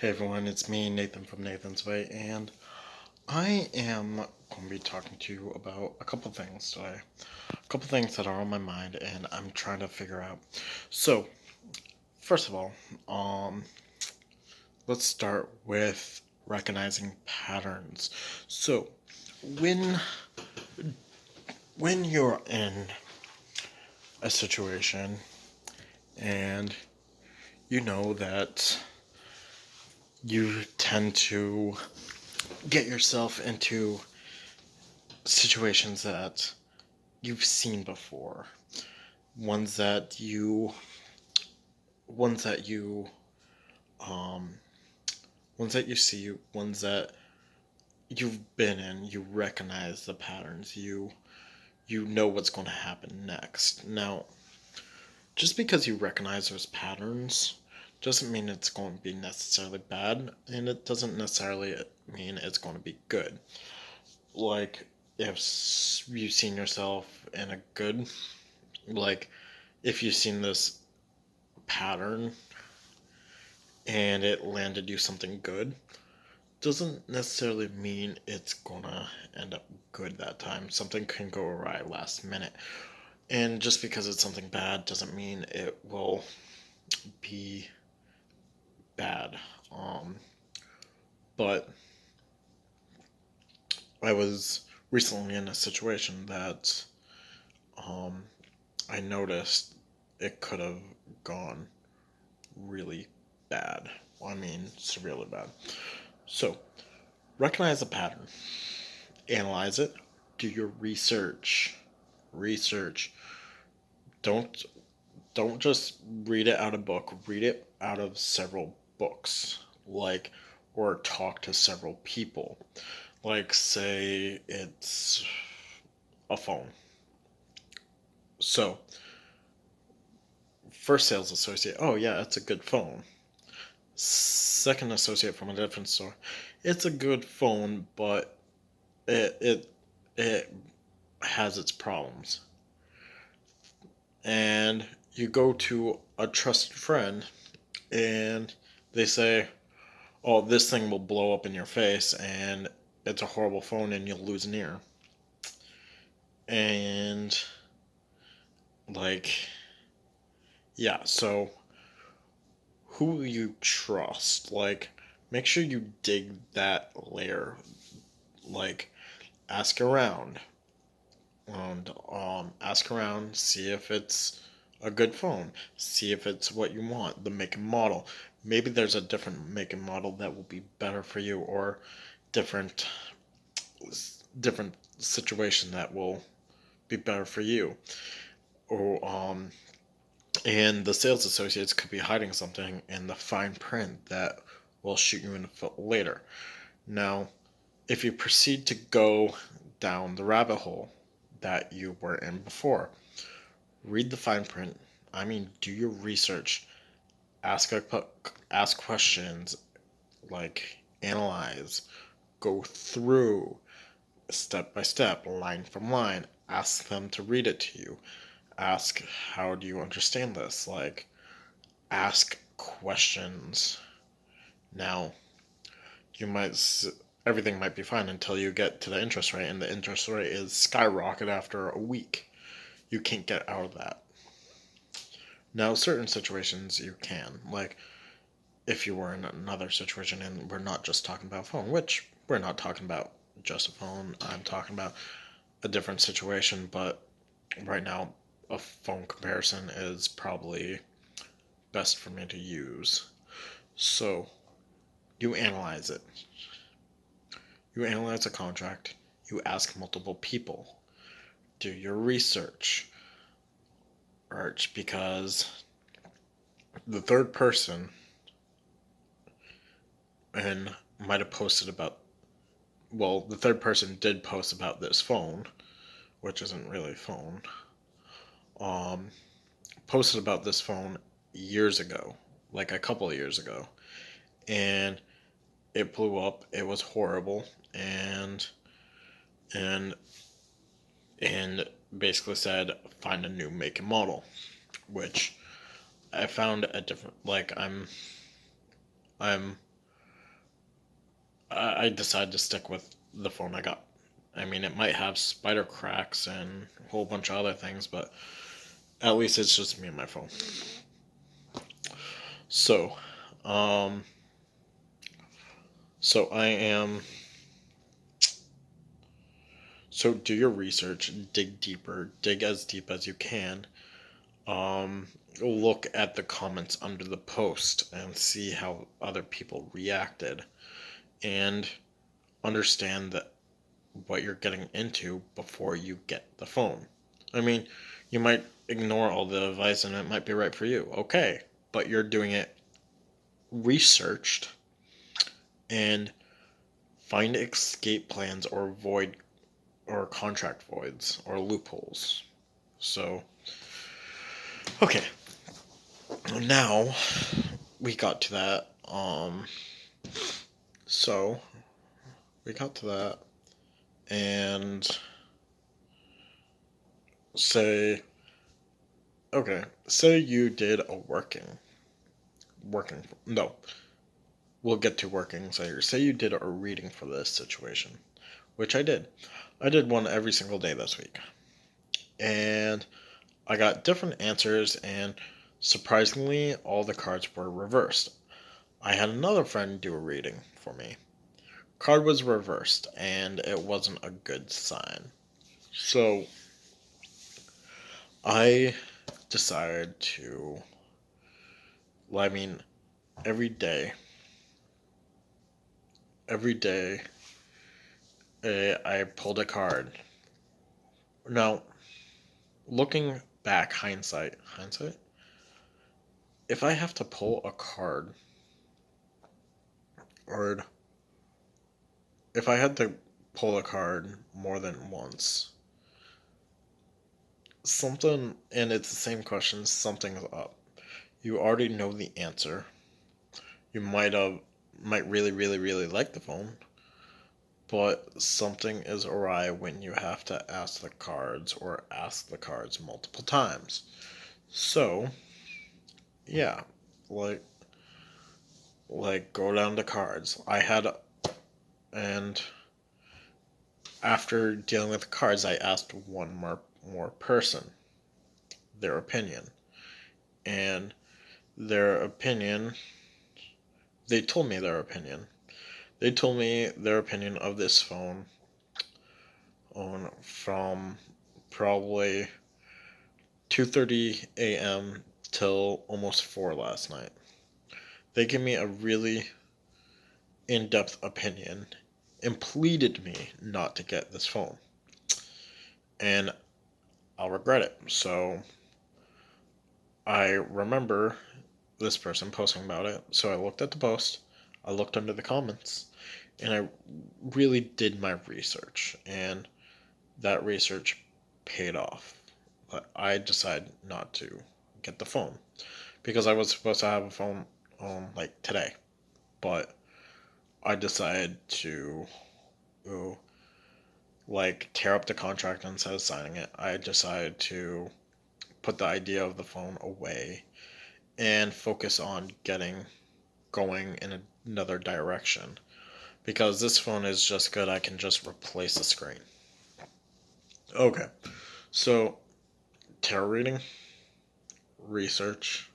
Hey everyone, it's me, Nathan from Nathan's Way, and I am going to be talking to you about a couple things today. A couple things that are on my mind and I'm trying to figure out. So, first of all, let's start with recognizing patterns. So, when when you're in a situation and you know that you tend to get yourself into situations that you've seen before, ones that you ones that you um ones that you see, ones that you've been in, you recognize the patterns, you know what's going to happen next. Now, just because you recognize those patterns doesn't mean it's going to be necessarily bad, and it doesn't necessarily mean it's going to be good. Like, if you've seen yourself in a good, like, if you've seen this pattern and it landed you something good, doesn't necessarily mean it's gonna end up good that time. Something can go awry last minute. And just because it's something bad doesn't mean it will be bad. But I was recently in a situation that um, I noticed it could have gone really bad. I mean, severely bad. So, recognize the pattern, analyze it, do your research. Research. Don't don't just read it out of a book. Read it out of several books, like, or talk to several people. Like, say it's a phone. So, first sales associate, oh yeah, it's a good phone. Second associate from a different store, it's a good phone, but it has its problems. And you go to a trusted friend and they say, "Oh, this thing will blow up in your face and it's a horrible phone and you'll lose an ear." And like, yeah, so who you trust? Like, make sure you dig that layer. Like, ask around and ask around, see if it's a good phone, see if it's what you want, the make and model. Maybe there's a different make and model that will be better for you, or different different situation that will be better for you. Or and the sales associates could be hiding something in the fine print that will shoot you in the foot later. Now, if you proceed to go down the rabbit hole that you were in before, read the fine print. I mean, do your research. Ask ask questions, like, analyze, go through step by step, line from line. Ask them to read it to you. Ask, how do you understand this? Like, ask questions. Now, you might everything might be fine until you get to the interest rate, and the interest rate is skyrocket after a week. You can't get out of that. Now, certain situations you can, like if you were in another situation, and we're not just talking about phone, which we're not talking about just a phone. I'm talking about a different situation, but right now, a phone comparison is probably best for me to use. So, you analyze it. You analyze a contract. You ask multiple people. Do your research. Because the third person and might have posted about, well, the third person did post about this phone, which isn't really a phone. Um, Posted about this phone years ago, like a couple of years ago, and it blew up. It was horrible, and and basically said find a new make and model, which I found a different, like, I'm I decided to stick with the phone I got. I mean, it might have spider cracks and a whole bunch of other things, but at least it's just me and my phone. So, um, so I am. So do your research, dig deeper, dig as deep as you can. Um, Look at the comments under the post and see how other people reacted, and understand that what you're getting into before you get the phone. I mean, you might ignore all the advice and it might be right for you. Okay, but you're doing it researched, and find escape plans or void or contract voids or loopholes. So, okay, now we got to that. So we got to that, and say, okay, say you did a working, no, we'll get to working later. Say you did a reading for this situation, which I did. I did one every single day this week, and I got different answers, and surprisingly, all the cards were reversed. I had another friend do a reading for me. Card was reversed, and it wasn't a good sign. So I decided to, well, I mean, every day, every day, I pulled a card. Now, looking back, hindsight, if I have to pull a card, or if I had to pull a card more than once, something, and it's the same question, something's up. You already know the answer. You might really like the phone, but something is awry when you have to ask the cards or ask the cards multiple times. So, yeah, like go down the cards. And after dealing with the cards, I asked one more person their opinion, and their opinion. They told me their opinion. They told me their opinion of this phone on from probably 2:30 a.m. till almost 4 last night. They gave me a really in-depth opinion and pleaded me not to get this phone. And I'll regret it. So I remember this person posting about it. So I looked at the post, I looked under the comments, and I really did my research. And that research paid off. But I decided not to get the phone because I was supposed to have a phone like today. But I decided to like tear up the contract instead of signing it. I decided to put the idea of the phone away and focus on getting going in another direction, because this phone is just good. I can just replace the screen. Okay, so tarot reading, research.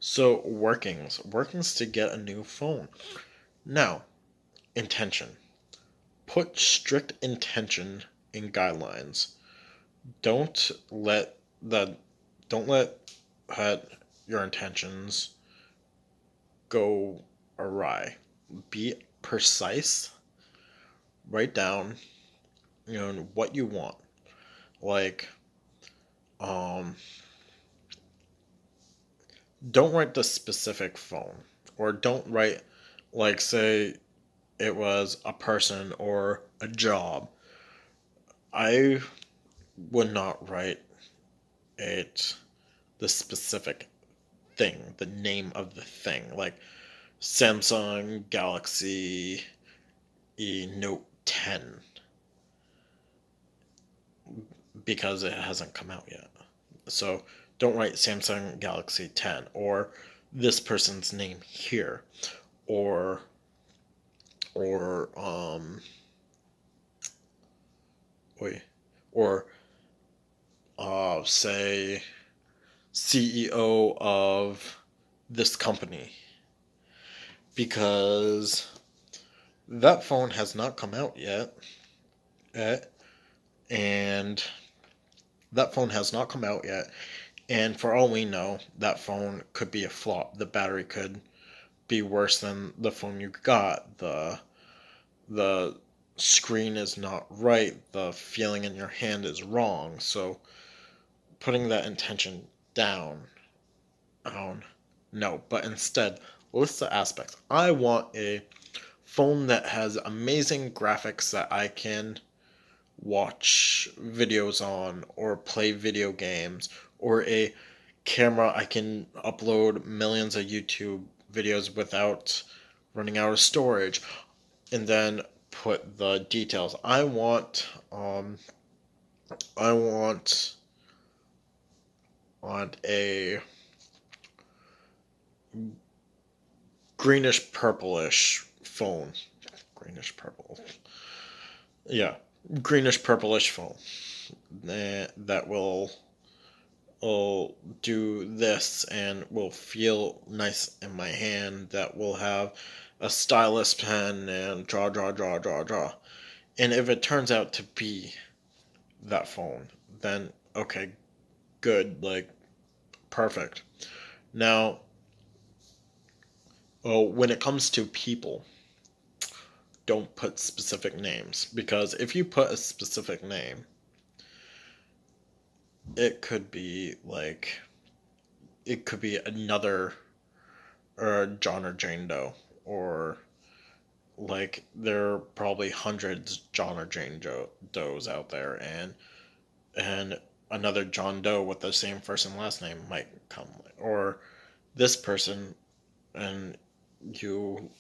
So workings to get a new phone. Now, intention. Put strict intention in guidelines. Don't let the don't let your intentions go awry. Be precise. Write down, what you want. Like, um, don't write the specific phone, or don't write, like, say it was a person or a job. I would not write it the specific thing, the name of the thing, like Samsung Galaxy Note 10, because it hasn't come out yet. So don't write Samsung Galaxy 10 or this person's name here, or or wait, or say CEO of this company, because that phone has not come out yet, eh, and that phone has not come out yet, and for all we know, that phone could be a flop. The battery could be worse than the phone you got. The screen is not right. The feeling in your hand is wrong. So putting that intention down, no, but instead list the aspects. I want a phone that has amazing graphics that I can watch videos on or play video games, or a camera I can upload millions of YouTube videos without running out of storage, and then put the details. I want a greenish purplish phone. Greenish purple. Yeah, greenish purplish phone that will do this and will feel nice in my hand, that will have a stylus pen and draw. And if it turns out to be that phone, then okay, good, like perfect. Now, when it comes to people, don't put specific names, because if you put a specific name, it could be like it could be another John or Jane Doe, or like there are probably hundreds John or Jane Does out there, and another John Doe with the same first and last name might come, or this person and you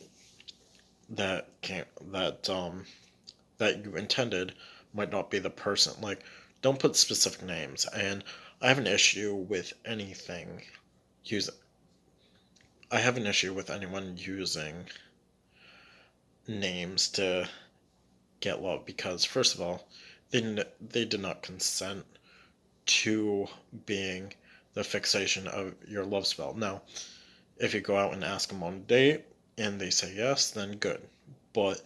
that can't that you intended might not be the person. Like, don't put specific names. And I have an issue with anything use I have an issue with anyone using names to get love, because first of all, they did not consent to being the fixation of your love spell. Now, if you go out and ask them on a date and they say yes, then good. But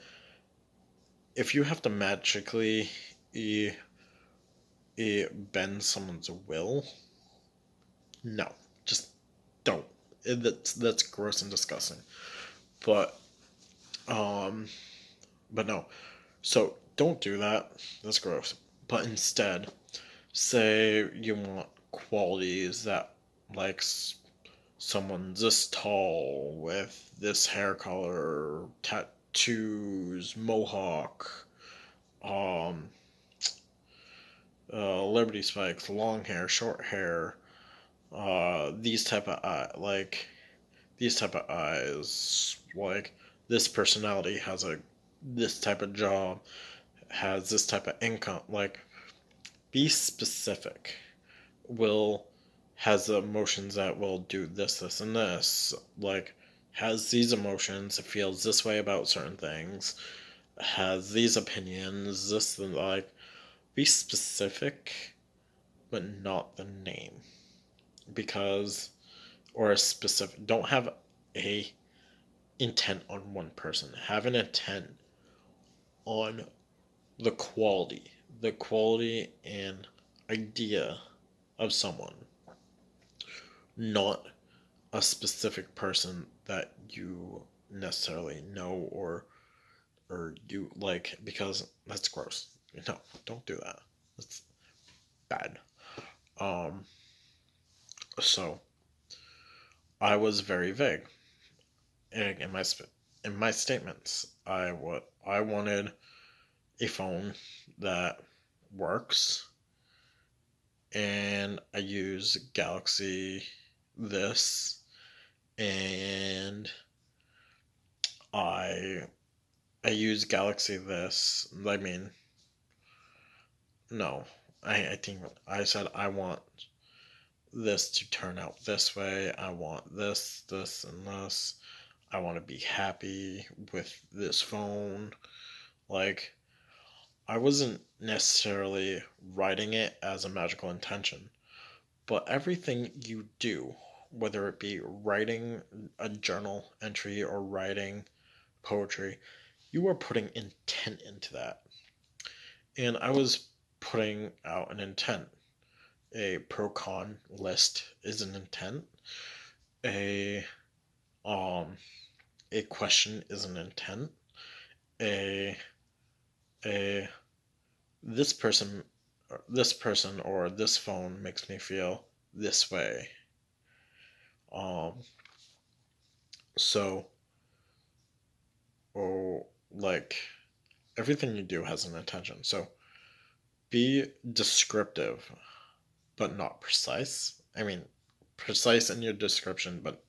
if you have to magically bend someone's will, no, just don't. That's gross and disgusting. But um, but no. So don't do that. That's gross. But instead, say you want qualities that, like, someone this tall with this hair color, tattoos, mohawk, um, Liberty spikes, long hair, short hair, these type of these type of eyes, like this personality has this type of job, has this type of income. Like, be specific. Will has emotions that will do this, and this. Like, has these emotions, feels this way about certain things, has these opinions, this and like. Be specific, but not the name, because or a specific. Don't have a intent on one person. Have an intent on the quality and idea of someone, not a specific person that you necessarily know or you like, because that's gross. No, don't do that. That's bad. Um, so I was very vague in my statements. I wanted a phone that works, and I use Galaxy this, and I use Galaxy this. I mean, no, I think I said I want this to turn out this way. I want this, and this. I want to be happy with this phone. Like, I wasn't necessarily writing it as a magical intention, but everything you do, whether it be writing a journal entry or writing poetry, you are putting intent into that. And I was putting out an intent. A pro con list is an intent. A um a question is an intent. A a this person or this phone makes me feel this way. Um so oh like everything you do has an intention. So be descriptive but not precise. I mean, precise in your description, but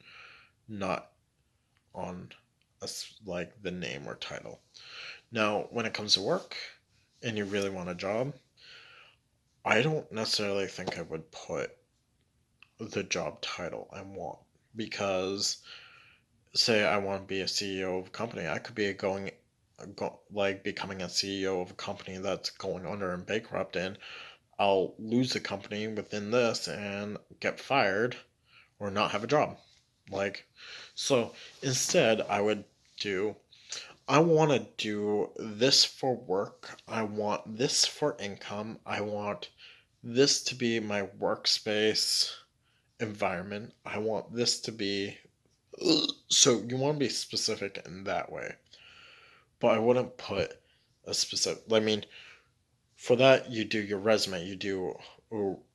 not on like the name or title. Now, when it comes to work and you really want a job, I don't necessarily think I would put the job title I want because say I want to be a CEO of a company, I could be like becoming a CEO of a company that's going under and bankrupt, and I'll lose the company within this and get fired or not have a job. Like, so instead, I want to do this for work. I want this for income. I want this to be my workspace environment. I want this to be. So you want to be specific in that way. But I wouldn't put a specific. I mean, for that, you do your resume.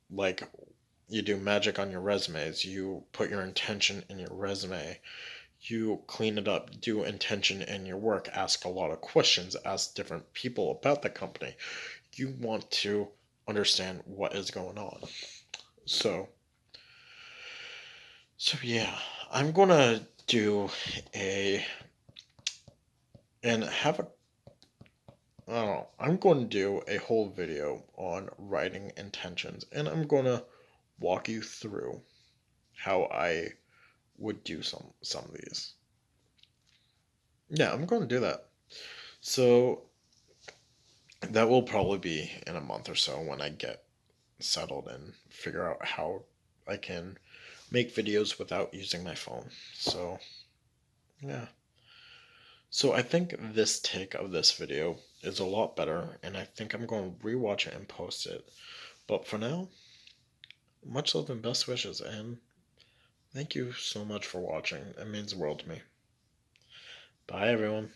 Like you do magic on your resumes. You put your intention in your resume. You clean it up, do intention in your work, ask a lot of questions, ask different people about the company. You want to understand what is going on. So, so yeah, I'm gonna do a and have a I don't know. I'm going to do a whole video on writing intentions, and I'm gonna walk you through how I would do some of these. Yeah, I'm going to do that. So that will probably be in a month or so when I get settled and figure out how I can make videos without using my phone. So, yeah. So I think this take of this video is a lot better, and I think I'm going to rewatch it and post it. But for now, much love and best wishes, and thank you so much for watching. It means the world to me. Bye, everyone.